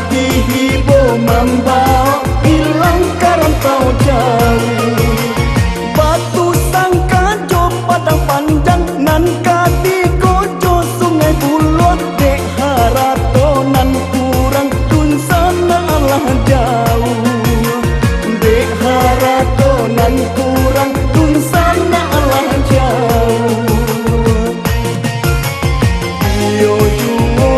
hati hibo membawa hilang karantau jauh. Batu sangka jo padang panjang nan kati kojo sungai bulo dek harato nan kurang tun sana Allah jauh. Dek harato nan kurang tun sana Allah jauh. Yo juo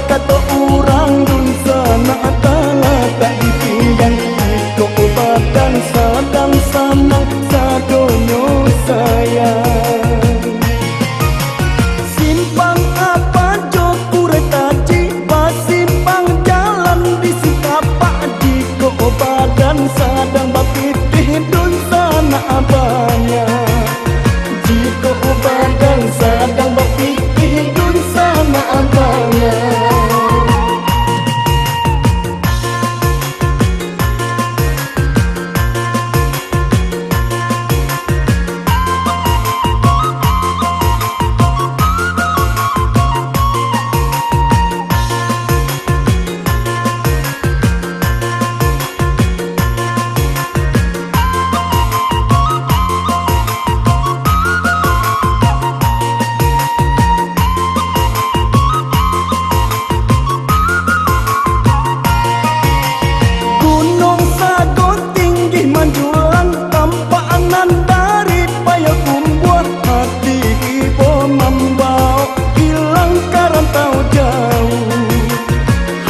kata orang dun sana tala tak dipinggang iko badan sadang sanang sadonyo sayang. Simpang apa jo kuretaji pasimpang jalan di sikapak iko badan sadang bapitih dun sana banyak. Jiko badan sadang bapitih dun sana banyak.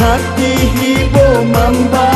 Hati hibo membawa